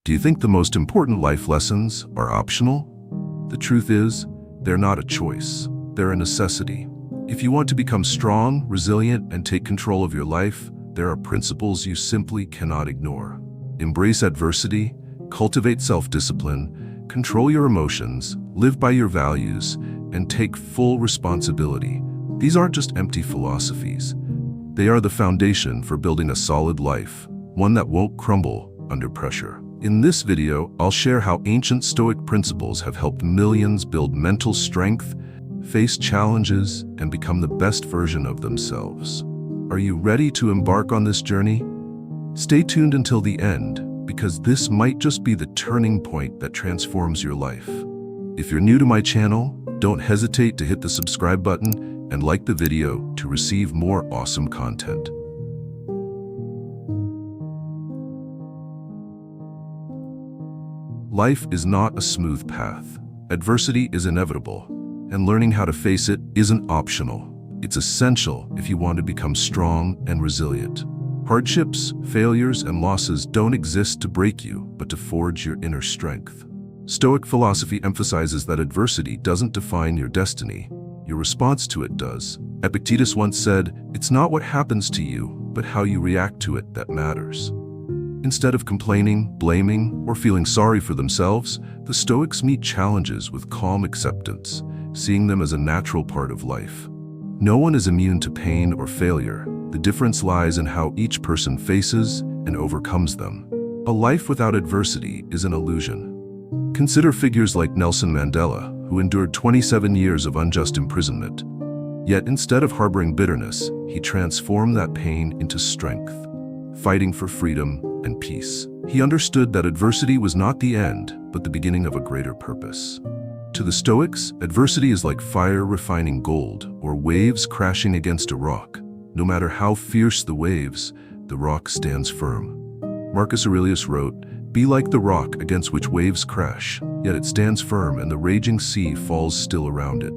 Do you think the most important life lessons are optional? The truth is, they're not a choice. They're a necessity. If you want to become strong, resilient, and take control of your life, there are principles you simply cannot ignore. Embrace adversity, cultivate self-discipline, control your emotions, live by your values, and take full responsibility. These aren't just empty philosophies. They are the foundation for building a solid life, one that won't crumble under pressure. In this video, I'll share how ancient Stoic principles have helped millions build mental strength, face challenges, and become the best version of themselves. Are you ready to embark on this journey? Stay tuned until the end, because this might just be the turning point that transforms your life. If you're new to my channel, don't hesitate to hit the subscribe button and like the video to receive more awesome content. Life is not a smooth path. Adversity is inevitable, and learning how to face it isn't optional. It's essential if you want to become strong and resilient. Hardships, failures, and losses don't exist to break you, but to forge your inner strength. Stoic philosophy emphasizes that adversity doesn't define your destiny. Your response to it does. Epictetus once said, "It's not what happens to you, but how you react to it that matters." Instead of complaining, blaming, or feeling sorry for themselves, the Stoics meet challenges with calm acceptance, seeing them as a natural part of life. No one is immune to pain or failure. The difference lies in how each person faces and overcomes them. A life without adversity is an illusion. Consider figures like Nelson Mandela, who endured 27 years of unjust imprisonment. Yet instead of harboring bitterness, he transformed that pain into strength, fighting for freedom and peace. He understood that adversity was not the end, but the beginning of a greater purpose. To the Stoics, adversity is like fire refining gold, or waves crashing against a rock. No matter how fierce the waves, the rock stands firm. Marcus Aurelius wrote, "Be like the rock against which waves crash, yet it stands firm and the raging sea falls still around it."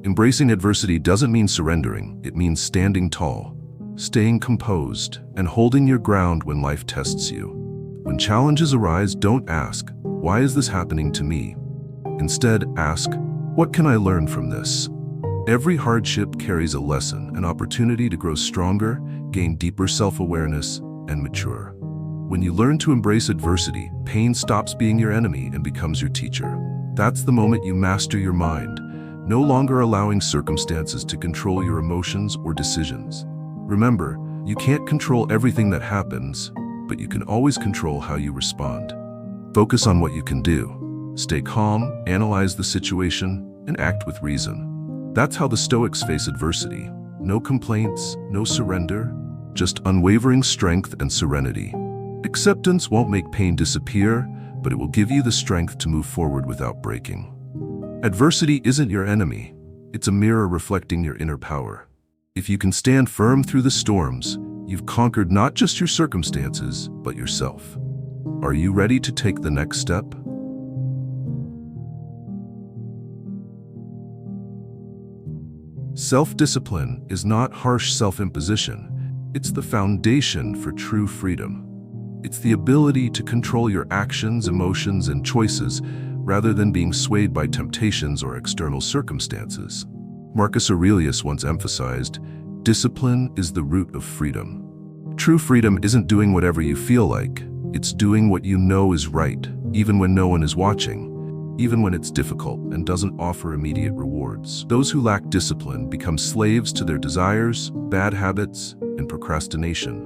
Embracing adversity doesn't mean surrendering, it means standing tall, staying composed, and holding your ground when life tests you. When challenges arise, don't ask, "Why is this happening to me?" Instead, ask, "What can I learn from this?" Every hardship carries a lesson, an opportunity to grow stronger, gain deeper self-awareness, and mature. When you learn to embrace adversity, pain stops being your enemy and becomes your teacher. That's the moment you master your mind, no longer allowing circumstances to control your emotions or decisions. Remember, you can't control everything that happens, but you can always control how you respond. Focus on what you can do. Stay calm, analyze the situation, and act with reason. That's how the Stoics face adversity. No complaints, no surrender, just unwavering strength and serenity. Acceptance won't make pain disappear, but it will give you the strength to move forward without breaking. Adversity isn't your enemy. It's a mirror reflecting your inner power. If you can stand firm through the storms, you've conquered not just your circumstances, but yourself. Are you ready to take the next step? Self-discipline is not harsh self-imposition. It's the foundation for true freedom. It's the ability to control your actions, emotions, and choices rather than being swayed by temptations or external circumstances. Marcus Aurelius once emphasized, "Discipline is the root of freedom." True freedom isn't doing whatever you feel like. It's doing what you know is right, even when no one is watching, even when it's difficult and doesn't offer immediate rewards. Those who lack discipline become slaves to their desires, bad habits, and procrastination.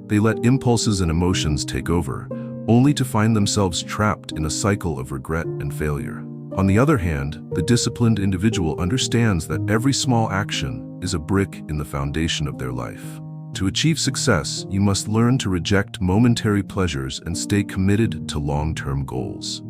They let impulses and emotions take over, only to find themselves trapped in a cycle of regret and failure. On the other hand, the disciplined individual understands that every small action is a brick in the foundation of their life. To achieve success, you must learn to reject momentary pleasures and stay committed to long-term goals.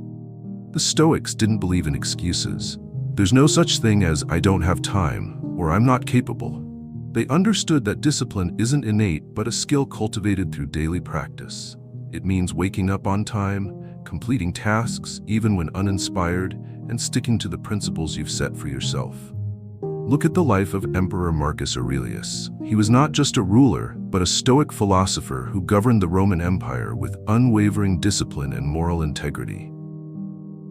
The Stoics didn't believe in excuses. There's no such thing as "I don't have time" or "I'm not capable." They understood that discipline isn't innate but a skill cultivated through daily practice. It means waking up on time, completing tasks even when uninspired, and sticking to the principles you've set for yourself. Look at the life of Emperor Marcus Aurelius. He was not just a ruler, but a Stoic philosopher who governed the Roman Empire with unwavering discipline and moral integrity.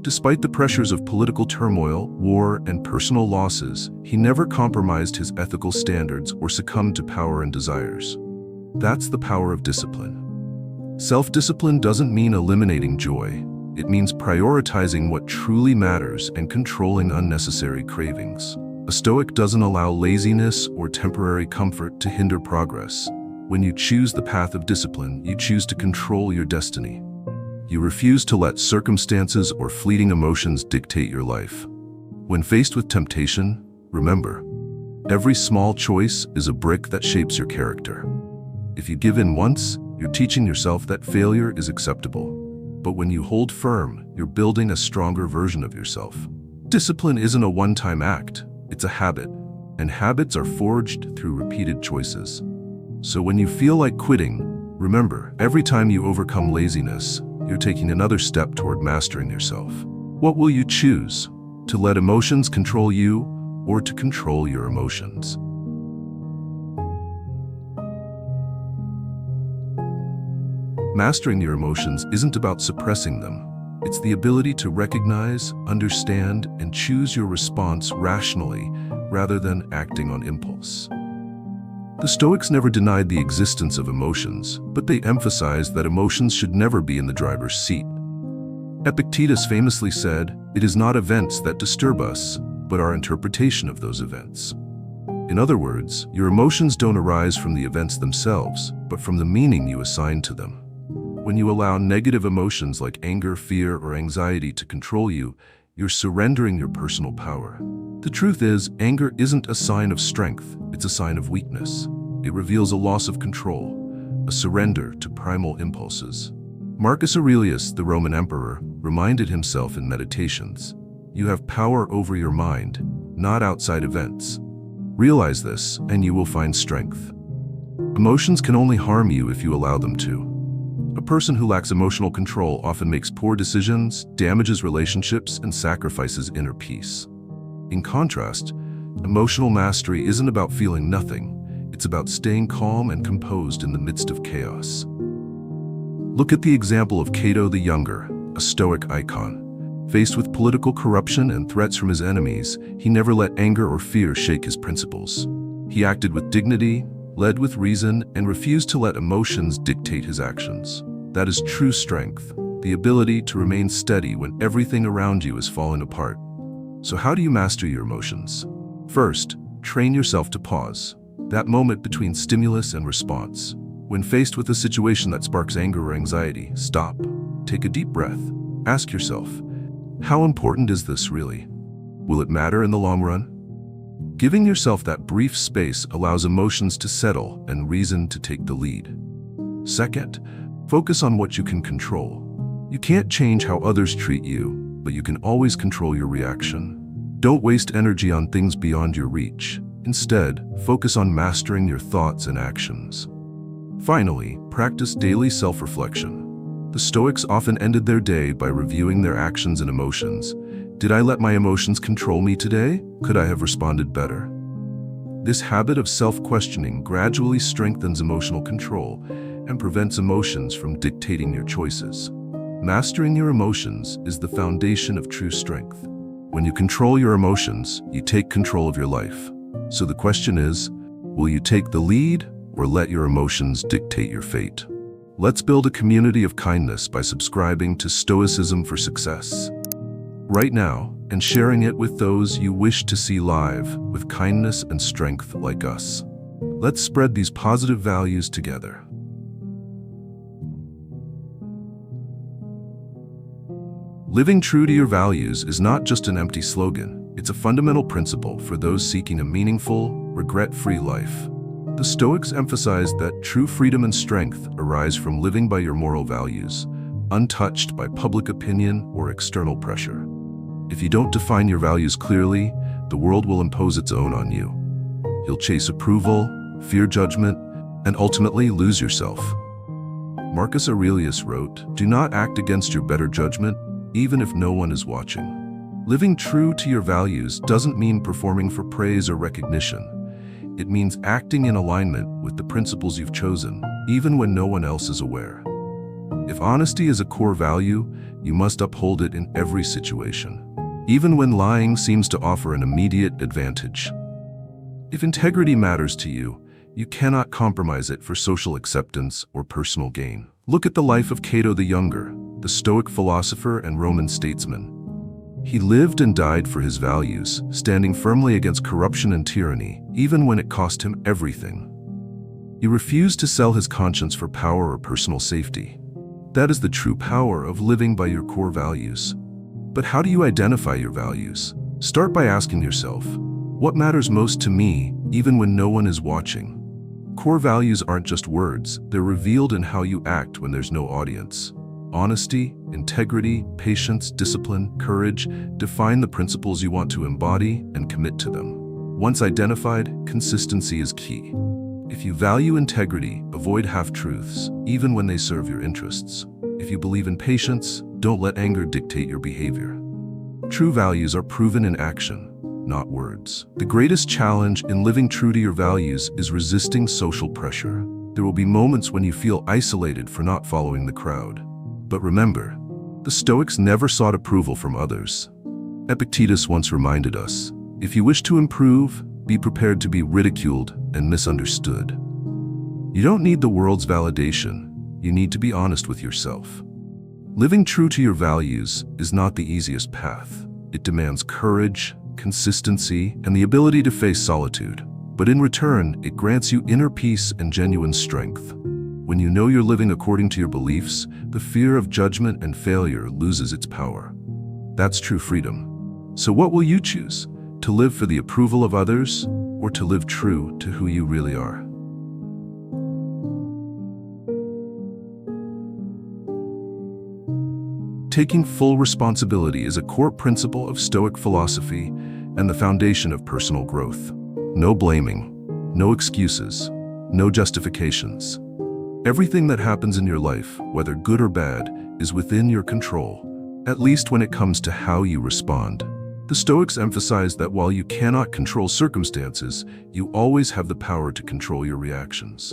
Despite the pressures of political turmoil, war, and personal losses, he never compromised his ethical standards or succumbed to power and desires. That's the power of discipline. Self-discipline doesn't mean eliminating joy. It means prioritizing what truly matters and controlling unnecessary cravings. A Stoic doesn't allow laziness or temporary comfort to hinder progress. When you choose the path of discipline, you choose to control your destiny. You refuse to let circumstances or fleeting emotions dictate your life. When faced with temptation, remember, every small choice is a brick that shapes your character. If you give in once, you're teaching yourself that failure is acceptable. But when you hold firm, you're building a stronger version of yourself. Discipline isn't a one-time act. It's a habit, and habits are forged through repeated choices. So when you feel like quitting, remember, every time you overcome laziness, you're taking another step toward mastering yourself. What will you choose? To let emotions control you, or to control your emotions? Mastering your emotions isn't about suppressing them. It's the ability to recognize, understand, and choose your response rationally rather than acting on impulse. The Stoics never denied the existence of emotions, but they emphasized that emotions should never be in the driver's seat. Epictetus famously said, "It is not events that disturb us, but our interpretation of those events." In other words, your emotions don't arise from the events themselves, but from the meaning you assign to them. When you allow negative emotions like anger, fear, or anxiety to control you, you're surrendering your personal power. The truth is, anger isn't a sign of strength, it's a sign of weakness. It reveals a loss of control, a surrender to primal impulses. Marcus Aurelius, the Roman emperor, reminded himself in Meditations, "You have power over your mind, not outside events. Realize this, and you will find strength." Emotions can only harm you if you allow them to. A person who lacks emotional control often makes poor decisions, damages relationships, and sacrifices inner peace. In contrast, emotional mastery isn't about feeling nothing. It's about staying calm and composed in the midst of chaos. Look at the example of Cato the Younger, a Stoic icon. Faced with political corruption and threats from his enemies, he never let anger or fear shake his principles. He acted with dignity, led with reason, and refused to let emotions dictate his actions. That is true strength, the ability to remain steady when everything around you is falling apart. So how do you master your emotions? First, train yourself to pause. That moment between stimulus and response. When faced with a situation that sparks anger or anxiety, stop. Take a deep breath. Ask yourself, how important is this really? Will it matter in the long run? Giving yourself that brief space allows emotions to settle and reason to take the lead. Second, focus on what you can control. You can't change how others treat you, but you can always control your reaction. Don't waste energy on things beyond your reach. Instead, focus on mastering your thoughts and actions. Finally, practice daily self-reflection. The Stoics often ended their day by reviewing their actions and emotions. Did I let my emotions control me today? Could I have responded better? This habit of self-questioning gradually strengthens emotional control and prevents emotions from dictating your choices. Mastering your emotions is the foundation of true strength. When you control your emotions, you take control of your life. So the question is, will you take the lead or let your emotions dictate your fate? Let's build a community of kindness by subscribing to Stoicism for Success right now and sharing it with those you wish to see live with kindness and strength like us. Let's spread these positive values together. Living true to your values is not just an empty slogan, it's a fundamental principle for those seeking a meaningful, regret-free life. The Stoics emphasized that true freedom and strength arise from living by your moral values, untouched by public opinion or external pressure. If you don't define your values clearly, the world will impose its own on you. You'll chase approval, fear judgment, and ultimately lose yourself. Marcus Aurelius wrote, "Do not act against your better judgment, even if no one is watching." Living true to your values doesn't mean performing for praise or recognition. It means acting in alignment with the principles you've chosen, even when no one else is aware. If honesty is a core value, you must uphold it in every situation, even when lying seems to offer an immediate advantage. If integrity matters to you, you cannot compromise it for social acceptance or personal gain. Look at the life of Cato the Younger, the Stoic philosopher and Roman statesman. He lived and died for his values, standing firmly against corruption and tyranny, even when it cost him everything. He refused to sell his conscience for power or personal safety. That is the true power of living by your core values. But how do you identify your values? Start by asking yourself, what matters most to me, even when no one is watching? Core values aren't just words, they're revealed in how you act when there's no audience. Honesty, integrity, patience, discipline, courage define the principles you want to embody and commit to them. Once identified, consistency is key. If you value integrity, avoid half-truths, even when they serve your interests. If you believe in patience, don't let anger dictate your behavior. True values are proven in action, not words. The greatest challenge in living true to your values is resisting social pressure. There will be moments when you feel isolated for not following the crowd. But remember, the Stoics never sought approval from others. Epictetus once reminded us, if you wish to improve, be prepared to be ridiculed and misunderstood. You don't need the world's validation, you need to be honest with yourself. Living true to your values is not the easiest path. It demands courage, consistency, and the ability to face solitude. But in return, it grants you inner peace and genuine strength. When you know you're living according to your beliefs, the fear of judgment and failure loses its power. That's true freedom. So what will you choose? To live for the approval of others, or to live true to who you really are? Taking full responsibility is a core principle of Stoic philosophy and the foundation of personal growth. No blaming, no excuses, no justifications. Everything that happens in your life, whether good or bad, is within your control, at least when it comes to how you respond. The Stoics emphasize that while you cannot control circumstances, you always have the power to control your reactions.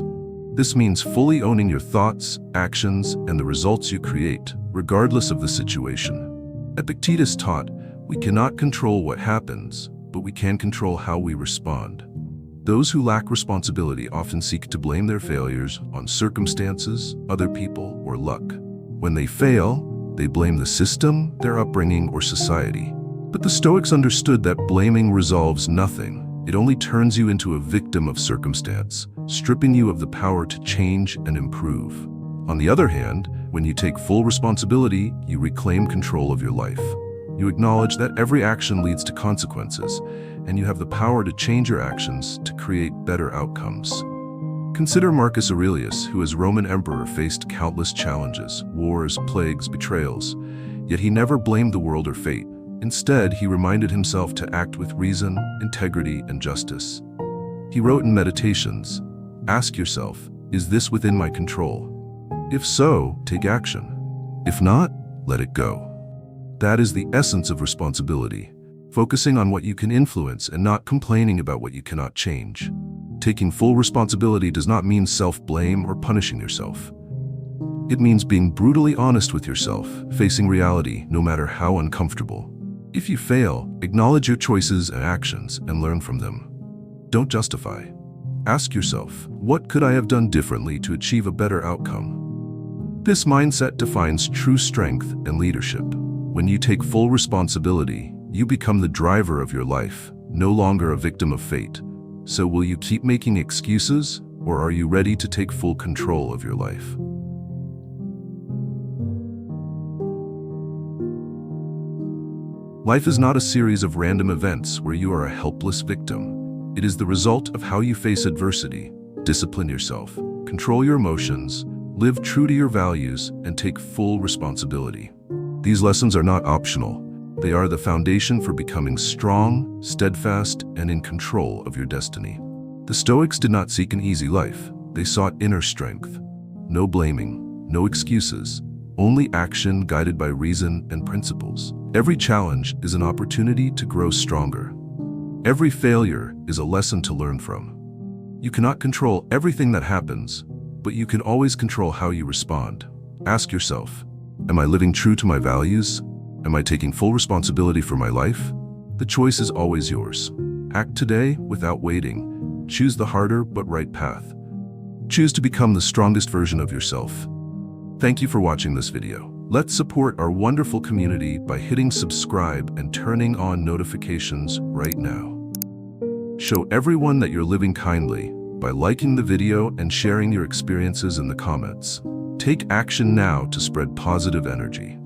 This means fully owning your thoughts, actions, and the results you create, regardless of the situation. Epictetus taught, we cannot control what happens, but we can control how we respond. Those who lack responsibility often seek to blame their failures on circumstances, other people, or luck. When they fail, they blame the system, their upbringing, or society. But the Stoics understood that blaming resolves nothing. It only turns you into a victim of circumstance, stripping you of the power to change and improve. On the other hand, when you take full responsibility, you reclaim control of your life. You acknowledge that every action leads to consequences, and you have the power to change your actions to create better outcomes. Consider Marcus Aurelius, who as Roman emperor faced countless challenges, wars, plagues, betrayals. Yet he never blamed the world or fate. Instead, he reminded himself to act with reason, integrity, and justice. He wrote in Meditations, ask yourself, is this within my control? If so, take action. If not, let it go. That is the essence of responsibility, focusing on what you can influence and not complaining about what you cannot change. Taking full responsibility does not mean self-blame or punishing yourself. It means being brutally honest with yourself, facing reality, no matter how uncomfortable. If you fail, acknowledge your choices and actions and learn from them. Don't justify. Ask yourself, what could I have done differently to achieve a better outcome? This mindset defines true strength and leadership. When you take full responsibility, you become the driver of your life, no longer a victim of fate. So will you keep making excuses, or are you ready to take full control of your life? Life is not a series of random events where you are a helpless victim. It is the result of how you face adversity, discipline yourself, control your emotions, live true to your values, and take full responsibility. These lessons are not optional. They are the foundation for becoming strong, steadfast, and in control of your destiny. The Stoics did not seek an easy life. They sought inner strength. No blaming, no excuses, only action guided by reason and principles. Every challenge is an opportunity to grow stronger. Every failure is a lesson to learn from. You cannot control everything that happens, but you can always control how you respond. Ask yourself, am I living true to my values? Am I taking full responsibility for my life? The choice is always yours. Act today without waiting. Choose the harder but right path. Choose to become the strongest version of yourself. Thank you for watching this video. Let's support our wonderful community by hitting subscribe and turning on notifications right now. Show everyone that you're living kindly by liking the video and sharing your experiences in the comments. Take action now to spread positive energy.